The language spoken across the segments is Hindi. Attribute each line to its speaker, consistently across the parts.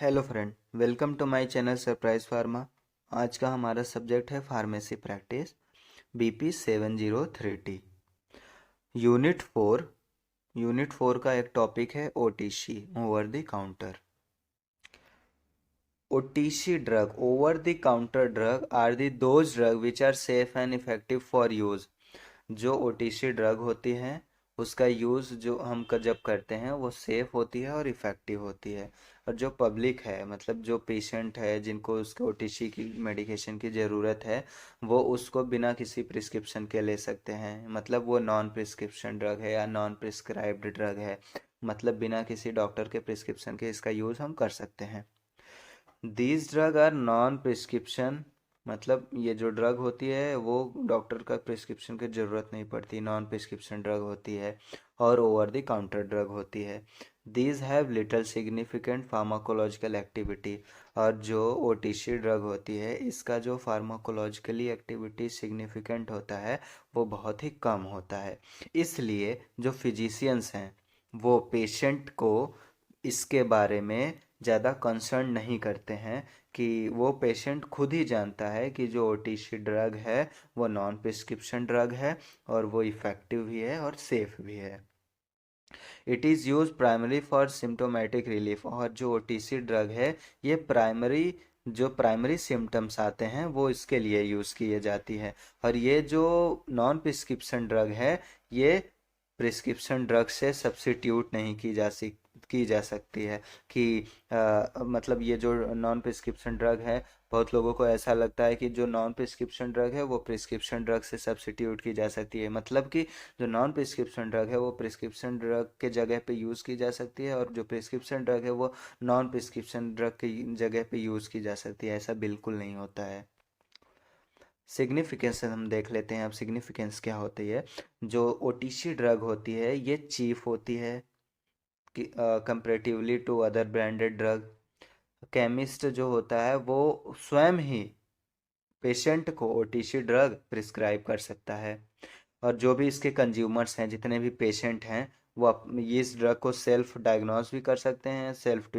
Speaker 1: Hello friend, welcome to my channel surprise pharma. आज का हमारा सब्जेक्ट है फार्मेसी प्रैक्टिस BP 7030। यूनिट 4 का एक टॉपिक है OTC, over the counter. OTC drug, over the counter drug, are the those drug which are safe and effective for use. जो ओटीसी ड्रग होती हैं उसका यूज़ जो हम जब करते हैं वो सेफ होती है और इफ़ेक्टिव होती है। और जो पब्लिक है, मतलब जो पेशेंट है जिनको उसके ओटीसी की मेडिकेशन की ज़रूरत है, वो उसको बिना किसी प्रिस्क्रिप्शन के ले सकते हैं। मतलब वो नॉन प्रिस्क्रिप्शन ड्रग है या नॉन प्रिस्क्राइब्ड ड्रग है, मतलब बिना किसी डॉक्टर के प्रिस्क्रिप्शन के इसका यूज़ हम कर सकते हैं। These drug are non prescription, मतलब ये जो ड्रग होती है वो डॉक्टर का प्रिस्क्रिप्शन की ज़रूरत नहीं पड़ती, नॉन प्रिस्क्रिप्शन ड्रग होती है और ओवर द काउंटर ड्रग होती है। These have little significant pharmacological activity. और जो ओटीसी ड्रग होती है इसका जो फार्माकोलॉजिकली एक्टिविटी सिग्निफिकेंट होता है वो बहुत ही कम होता है। इसलिए जो फिजिशियंस हैं वो पेशेंट को इसके बारे में ज़्यादा कंसर्न नहीं करते हैं, कि वो पेशेंट खुद ही जानता है कि जो ओटीसी ड्रग है वो नॉन प्रिस्क्रिप्शन ड्रग है और वो इफ़ेक्टिव भी है और सेफ भी है। It is use primary for symptomatic relief. और जो ओटीसी ड्रग है ये प्राइमरी सिम्टम्स आते हैं वो इसके लिए यूज़ किए जाती है। और ये जो नॉन प्रिस्क्रिप्शन ड्रग है ये प्रिस्क्रिप्शन ड्रग से सब्स्टिट्यूट नहीं की जा सकती है। कि मतलब ये जो नॉन प्रिस्क्रिप्शन ड्रग है, बहुत लोगों को ऐसा लगता है कि जो नॉन प्रिस्क्रिप्शन ड्रग है वो प्रिस्क्रिप्शन ड्रग से सब्स्टिट्यूट की जा सकती है। मतलब कि जो नॉन प्रिस्क्रिप्शन ड्रग है वो प्रिस्क्रिप्शन ड्रग के जगह पे यूज़ की जा सकती है और जो प्रिस्क्रिप्शन ड्रग है वो नॉन प्रिस्क्रिप्शन ड्रग की जगह पे यूज़ की जा सकती है। ऐसा बिल्कुल नहीं होता है। सिग्निफिकेंस हम देख लेते हैं। अब सिग्निफिकेंस क्या होती है। जो ओटीसी ड्रग होती है ये चीफ होती है comparatively to other branded drug. Chemist जो होता है वो स्वयं ही पेशेंट को ओटीसी ड्रग प्रिस्क्राइब कर सकता है। और जो भी इसके कंज्यूमर्स हैं, जितने भी पेशेंट हैं, वो इस ड्रग को सेल्फ डायग्नोस भी कर सकते हैं, सेल्फ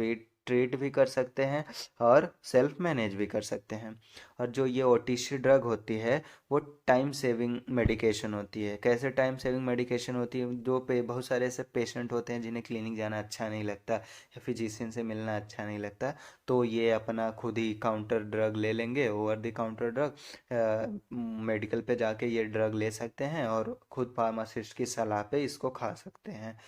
Speaker 1: ट्रीट भी कर सकते हैं और सेल्फ मैनेज भी कर सकते हैं। और जो ये ओटीसी ड्रग होती है वो टाइम सेविंग मेडिकेशन होती है। कैसे टाइम सेविंग मेडिकेशन होती है, जो बहुत सारे ऐसे पेशेंट होते हैं जिन्हें क्लिनिक जाना अच्छा नहीं लगता या फिजिशियन से मिलना अच्छा नहीं लगता, तो ये अपना खुद ही काउंटर ड्रग ले लेंगे, over the counter drug. Medical पे जाके ये ड्रग ले सकते हैं और खुद फार्मासिस्ट की सलाह पे इसको खा सकते हैं।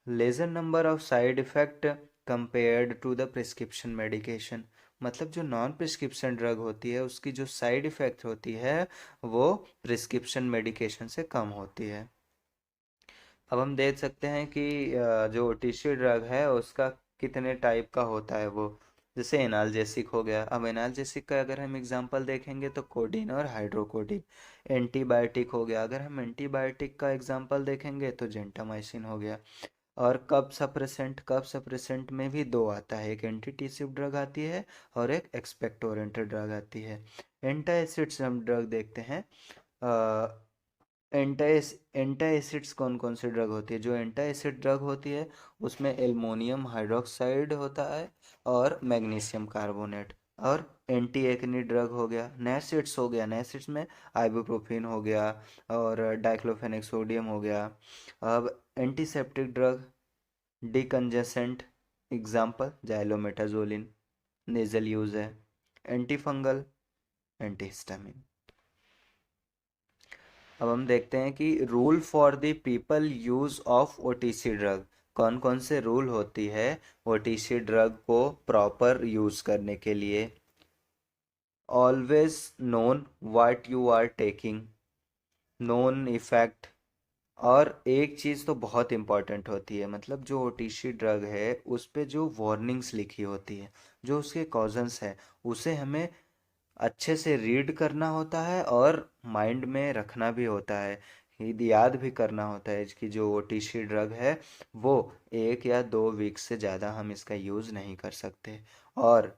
Speaker 1: Lesser number of side effect compared to the prescription medication. मतलब जो नॉन प्रिस्क्रिप्शन ड्रग होती है उसकी जो साइड इफ़ेक्ट होती है वो प्रिस्क्रिप्शन मेडिकेशन से कम होती है। अब हम देख सकते हैं कि जो ओटीसी ड्रग है उसका कितने टाइप का होता है वो। जैसे एनाल्जेसिक हो गया। अब एनाल्जेसिक का अगर हम एग्जांपल देखेंगे तो कोडीन और हाइड्रोकोडीन। एंटीबायोटिक हो गया, अगर हम एंटीबायोटिक का एग्जांपल देखेंगे तो जेंटामाइसिन हो गया। और कफ सप्रेसेंट में भी दो आता है, एक एंटीटिसिव ड्रग आती है और एक एक्सपेक्टोरेंट ड्रग आती है। एंटा एसिड्स हम ड्रग देखते हैं। एंटा एसिड्स कौन कौन सी ड्रग होती है। जो एंटा एसिड ड्रग होती है उसमें एल्युमिनियम हाइड्रोक्साइड होता है और मैग्नीशियम कार्बोनेट। और एंटी एक्नी ड्रग हो गया, नैसिड्स हो गया, नैसिड्स में आइबुप्रोफिन हो गया और डाइक्लोफेनेक सोडियम हो गया। अब antiseptic drug, decongestant, example xylometazoline, nasal use है। Antifungal, antihistamine. अब हम देखते हैं कि rule for the people use of OTC drug. कौन कौन से रूल होती है ओटीसी ड्रग को प्रॉपर यूज करने के लिए। Always known what you are taking, known effect. और एक चीज़ तो बहुत इम्पॉर्टेंट होती है, मतलब जो ओटीसी ड्रग है उस पे जो वार्निंग्स लिखी होती है, जो उसके कॉजन्स है, उसे हमें अच्छे से रीड करना होता है और माइंड में रखना भी होता है। याद भी करना होता है कि जो ओटीसी ड्रग है वो 1 या 2 वीक से ज़्यादा हम इसका यूज़ नहीं कर सकते। और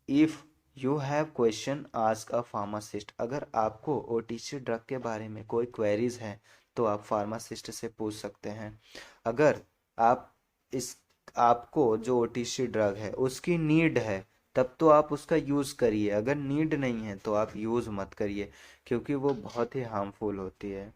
Speaker 1: if you have question ask a pharmacist. अगर आपको ओटीसी ड्रग के बारे में कोई क्वेरीज हैं तो आप फार्मासिस्ट से पूछ सकते हैं। अगर आप इस आपको जो ओटीसी ड्रग है उसकी नीड है तब तो आप उसका यूज़ करिए, अगर नीड नहीं है तो आप यूज़ मत करिए, क्योंकि वो बहुत ही हार्मफुल होती है।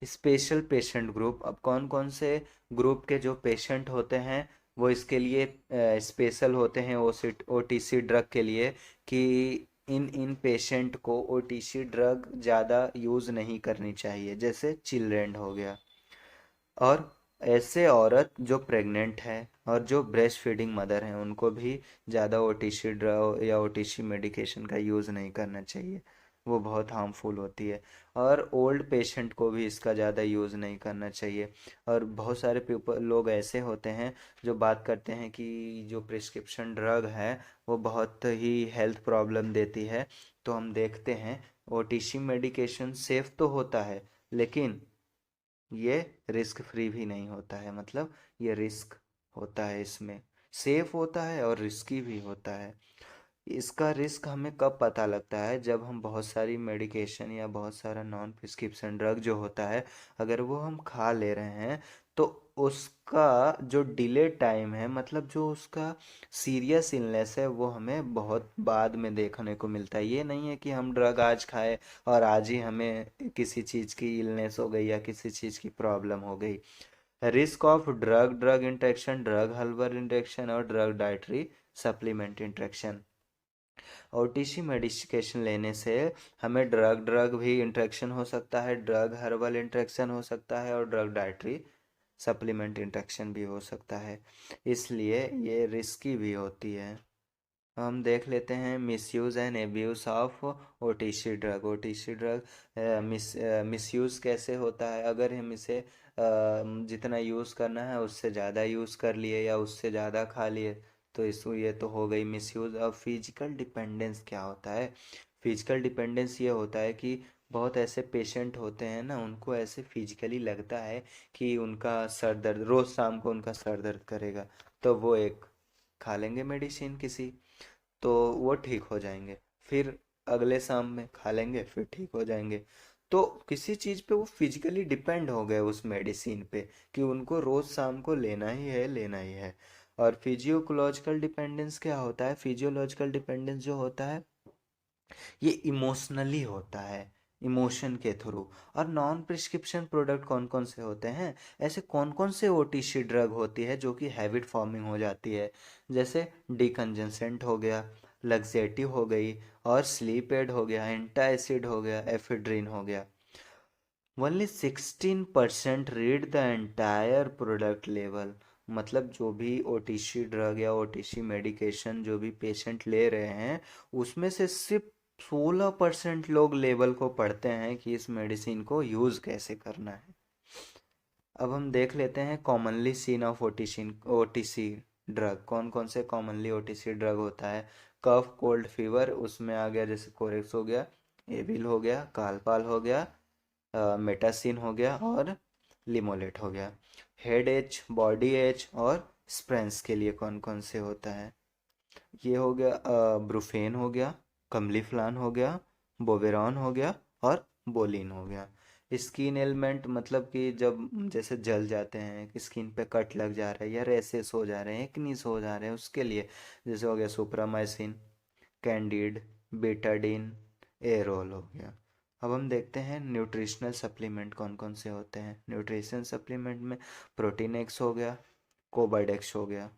Speaker 1: स्पेशल पेशेंट ग्रुप, अब कौन कौन से ग्रुप के जो पेशेंट होते हैं वो इसके लिए स्पेशल होते हैं ओटीसी ड्रग के लिए, कि इन इन पेशेंट को ओटीसी ड्रग ज़्यादा यूज़ नहीं करनी चाहिए, जैसे चिल्ड्रेन हो गया, और ऐसे औरत जो प्रेग्नेंट है और जो ब्रेस्ट फीडिंग मदर हैं उनको भी ज़्यादा ओटीसी ड्रग या ओटीसी मेडिकेशन का यूज़ नहीं करना चाहिए, वो बहुत हार्मफुल होती है। और ओल्ड पेशेंट को भी इसका ज़्यादा यूज़ नहीं करना चाहिए। और बहुत सारे पीपल लोग ऐसे होते हैं जो बात करते हैं कि जो प्रिस्क्रिप्शन ड्रग है वो बहुत ही हेल्थ प्रॉब्लम देती है। तो हम देखते हैं ओटीसी मेडिकेशन सेफ तो होता है, लेकिन ये रिस्क फ्री भी नहीं होता है, मतलब ये रिस्क होता है इसमें, सेफ होता है और रिस्की भी होता है। इसका रिस्क हमें कब पता लगता है, जब हम बहुत सारी मेडिकेशन या बहुत सारा नॉन प्रिस्क्रिप्शन ड्रग जो होता है अगर वो हम खा ले रहे हैं, तो उसका जो डिले टाइम है, मतलब जो उसका सीरियस इलनेस है, वो हमें बहुत बाद में देखने को मिलता है। ये नहीं है कि हम ड्रग आज खाए और आज ही हमें किसी चीज़ की इलनेस हो गई या किसी चीज़ की प्रॉब्लम हो गई। Risk of drug drug interaction, drug herbal interaction और drug dietary supplement interaction. OTC medication लेने से हमें ड्रग ड्रग भी इंटरेक्शन हो सकता है, ड्रग हर्बल इंटरेक्शन हो सकता है और ड्रग डाइटरी सप्लीमेंट इंटरेक्शन भी हो सकता है, इसलिए ये रिस्की भी होती है। हम देख लेते हैं misuse and abuse of OTC drug. OTC drug misuse कैसे होता है, अगर हम इसे जितना यूज़ करना है उससे ज़्यादा यूज़ कर लिए या उससे ज़्यादा खा लिए, तो इसको ये तो हो गई मिसयूज़। अब फिजिकल डिपेंडेंस क्या होता है? फिजिकल डिपेंडेंस ये होता है कि बहुत ऐसे पेशेंट होते हैं ना, उनको ऐसे फिजिकली लगता है कि उनका सर दर्द, रोज़ शाम को उनका सर दर्द करेगा, तो वो एक खा लेंगे मेडिसिन किसी, तो वो ठीक हो जाएंगे। फिर अगले शाम में खा लेंगे, फिर ठीक हो जाएंगे। तो किसी चीज़ पे वो फिजिकली डिपेंड हो गए उस मेडिसिन पे, कि उनको रोज़ शाम को लेना ही है, लेना ही है। और फिजियोलॉजिकल डिपेंडेंस क्या होता है? फिजियोलॉजिकल डिपेंडेंस जो होता है ये इमोशनली होता है, इमोशन के थ्रू। और नॉन प्रिस्क्रिप्शन प्रोडक्ट कौन कौन से होते हैं? ऐसे कौन कौन से ओटीसी ड्रग होती है जो कि हैबिट फॉर्मिंग हो जाती है? जैसे डिकंजेंसेंट हो गया, लग्जेटिव हो गई, और स्लीप एड हो गया, एंटासिड हो गया, एफेड्रिन हो गया। Only 16% read the entire product level, मतलब जो भी ओटीसी ड्रग या ओटीसी मेडिकेशन जो भी पेशेंट ले रहे हैं उसमें से सिर्फ 16% लोग लेबल को पढ़ते हैं कि इस मेडिसिन को यूज़ कैसे करना है। अब हम देख लेते हैं commonly seen of OTC drug. कौन कौन से कॉमनली ओटीसी ड्रग होता है? कफ कोल्ड फीवर, उसमें आ गया जैसे कोरेक्स हो गया, एविल हो गया, कालपाल हो गया, मेटासिन हो गया और लिमोलेट हो गया। हेड एच, बॉडी एच और स्प्रेंस के लिए कौन कौन से होता है? ये हो गया ब्रुफेन हो गया, कमलीफ्लान हो गया, बोवेरॉन हो गया और बोलिन हो गया। स्किन एलिमेंट, मतलब कि जब जैसे जल जाते हैं, स्किन पे कट लग जा रहा है या रेसेस हो जा रहे हैं, एक्नीस हो जा रहे हैं, उसके लिए जैसे हो गया सुप्रामाइसिन, कैंडिड, बेटाडीन, एरोल हो गया। अब हम देखते हैं न्यूट्रिशनल सप्लीमेंट कौन कौन से होते हैं। न्यूट्रिशन सप्लीमेंट में प्रोटीन एक्स हो गया, कोबाडेक्स हो गया,